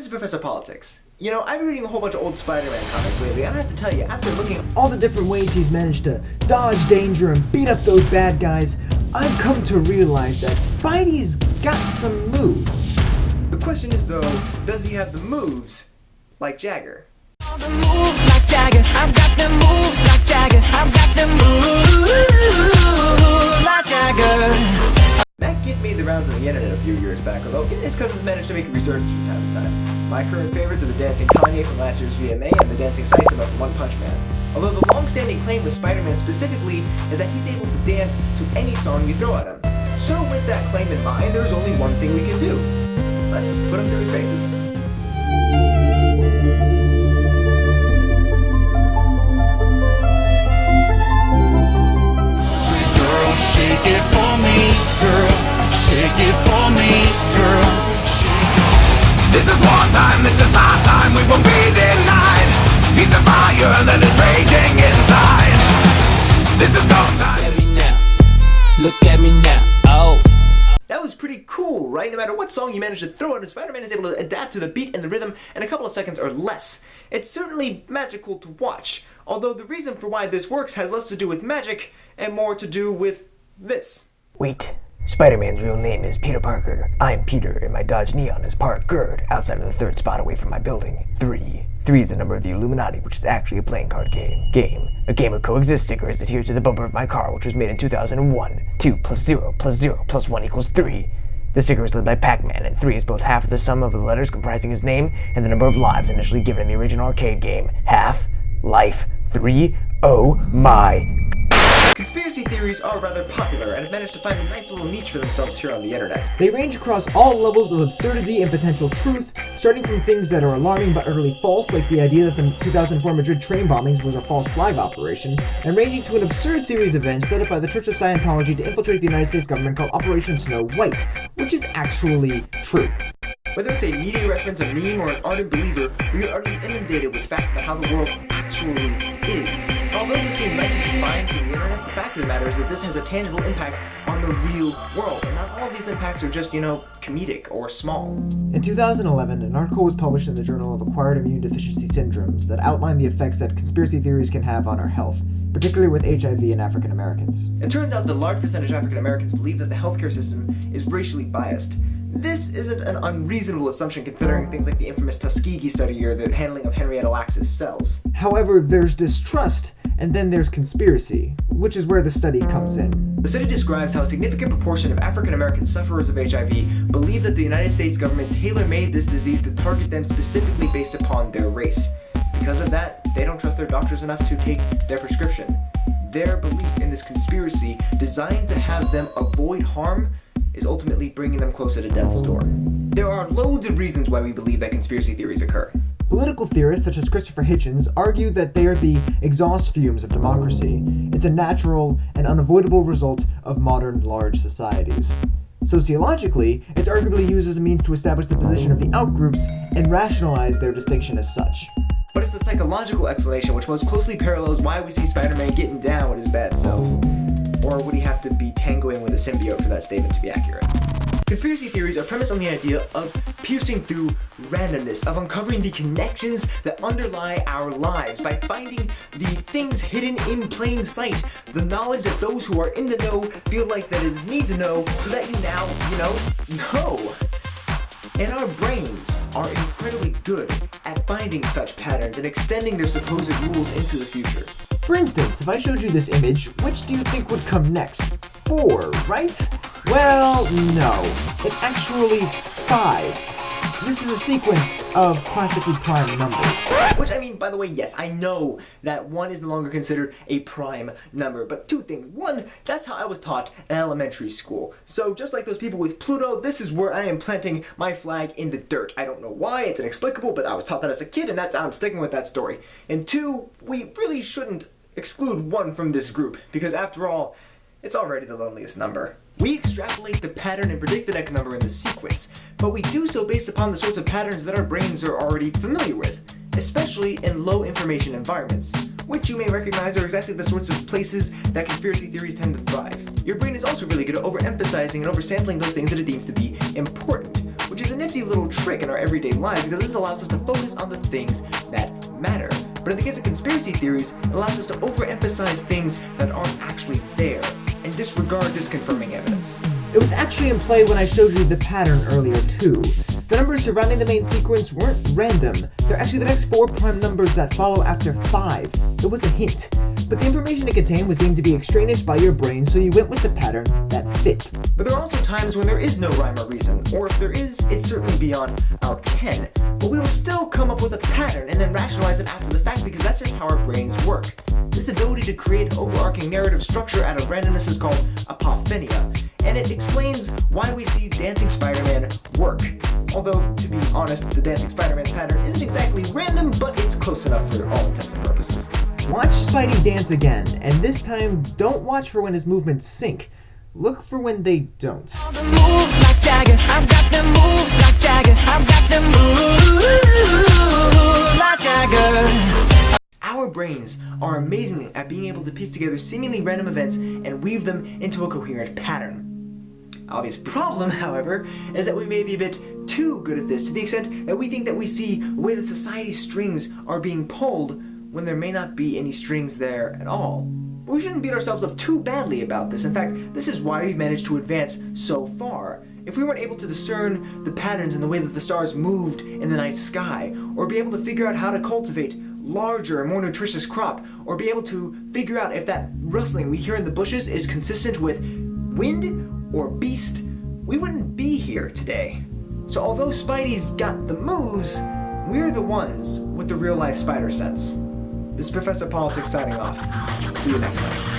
this is Professor Politics. You know, I've been reading a whole bunch of old Spider-Man comics lately, and I have to tell you, after looking at all the different ways he's managed to dodge danger and beat up those bad guys, I've come to realize that Spidey's got some moves. The question is, though, does he have the moves like Jagger? All the moves like Jagger, I've got the moves like Jagger, I've got the moves like Jagger. That kid made the rounds on the internet a few years back, although his cousins managed to make a resurgence from time to time. My current favorites are the dancing Kanye from last year's VMA and the dancing Saitama from One Punch Man. Although the long-standing claim with Spider-Man specifically is that he's able to dance to any song you throw at him. So with that claim in mind, there's only one thing we can do. Let's put him through his paces. Girl, shake it for me, girl. Shake it for me, girl. This is wartime, this is our time, we won't be denied. Feed the fire that is raging inside. This is no time. Look at me now, look at me now, oh. That was pretty cool, right? No matter what song you manage to throw at, Spider-Man is able to adapt to the beat and the rhythm in a couple of seconds or less. It's certainly magical to watch, although the reason for why this works has less to do with magic and more to do with this. Wait. Spider-Man's real name is Peter Parker. I'm Peter, and my Dodge Neon is parked GERD outside of the third spot away from my building. 3. 3 is the number of the Illuminati, which is actually a playing card game. A game of coexist sticker is adhered to the bumper of my car, which was made in 2001. 2 plus 0 plus 0 plus 1 equals 3. The sticker is led by Pac-Man, and 3 is both half of the sum of the letters comprising his name and the number of lives initially given in the original arcade game. Half, life, 3, oh my. Conspiracy theories are rather popular and have managed to find a nice little niche for themselves here on the internet. They range across all levels of absurdity and potential truth, starting from things that are alarming but utterly false, like the idea that the 2004 Madrid train bombings was a false flag operation, and ranging to an absurd series of events set up by the Church of Scientology to infiltrate the United States government called Operation Snow White, which is actually true. Whether it's a media reference, a meme, or an ardent believer, we are utterly inundated with facts about how the world actually is. And although this seems nice and confined to the internet, the fact of the matter is that this has a tangible impact on the real world, and not all of these impacts are just, comedic or small. In 2011, an article was published in the Journal of Acquired Immune Deficiency Syndromes that outlined the effects that conspiracy theories can have on our health, particularly with HIV in African Americans. It turns out that a large percentage of African Americans believe that the healthcare system is racially biased. This isn't an unreasonable assumption considering things like the infamous Tuskegee study or the handling of Henrietta Lacks's cells. However, there's distrust, and then there's conspiracy, which is where the study comes in. The study describes how a significant proportion of African American sufferers of HIV believe that the United States government tailor-made this disease to target them specifically based upon their race. Because of that, they don't trust their doctors enough to take their prescription. Their belief in this conspiracy, designed to have them avoid harm, is ultimately bringing them closer to death's door. There are loads of reasons why we believe that conspiracy theories occur. Political theorists such as Christopher Hitchens argue that they are the exhaust fumes of democracy. It's a natural and unavoidable result of modern large societies. Sociologically, it's arguably used as a means to establish the position of the outgroups and rationalize their distinction as such. But it's the psychological explanation which most closely parallels why we see Spider-Man getting down with his bad self. Or would he have to be tangoing with a symbiote for that statement to be accurate? Conspiracy theories are premised on the idea of piercing through randomness, of uncovering the connections that underlie our lives by finding the things hidden in plain sight, the knowledge that those who are in the know feel like that is need to know, so that you now, know. And our brains are incredibly good at finding such patterns and extending their supposed rules into the future. For instance, if I showed you this image, which do you think would come next? 4, right? Well, no. It's actually 5. This is a sequence of classically prime numbers. Which, by the way, yes, I know that 1 is no longer considered a prime number, but 2 things. 1, that's how I was taught in elementary school. So just like those people with Pluto, this is where I am planting my flag in the dirt. I don't know why, it's inexplicable, but I was taught that as a kid, and I'm sticking with that story. And 2, we really shouldn't exclude 1 from this group, because after all, it's already the loneliest number. We extrapolate the pattern and predict the next number in the sequence, but we do so based upon the sorts of patterns that our brains are already familiar with, especially in low information environments, which you may recognize are exactly the sorts of places that conspiracy theories tend to thrive. Your brain is also really good at overemphasizing and oversampling those things that it deems to be important, which is an nifty little trick in our everyday lives because this allows us to focus on the things that matter. But in the case of conspiracy theories, it allows us to overemphasize things that aren't actually there and disregard disconfirming evidence. It was actually in play when I showed you the pattern earlier too. The numbers surrounding the main sequence weren't random. They're actually the next 4 prime numbers that follow after 5. It was a hint. But the information it contained was deemed to be extraneous by your brain, so you went with the pattern that fit. But there are also times when there is no rhyme or reason, or if there is, it's certainly beyond our ken. But we will still come up with a pattern and then rationalize it after the fact because that's just how our brains work. This ability to create an overarching narrative structure out of randomness is called apophenia, and it explains why we see Dancing Spider-Man work. Although, to be honest, the Dancing Spider-Man pattern isn't exactly random, but it's close enough for all intents and purposes. Watch Spidey dance again, and this time don't watch for when his movements sync. Look for when they don't. All the moves like Jagger, I've got them moves like Jagger, I've got them moves like Jagger. Our brains are amazing at being able to piece together seemingly random events and weave them into a coherent pattern. Obvious problem, however, is that we may be a bit too good at this to the extent that we think that we see the way that society's strings are being pulled when there may not be any strings there at all. But we shouldn't beat ourselves up too badly about this. In fact, this is why we've managed to advance so far. If we weren't able to discern the patterns in the way that the stars moved in the night sky, or be able to figure out how to cultivate larger and more nutritious crop, or be able to figure out if that rustling we hear in the bushes is consistent with wind or beast, we wouldn't be here today. So although Spidey's got the moves, we're the ones with the real life spider sense. This is Professor Politics signing off. See you next time.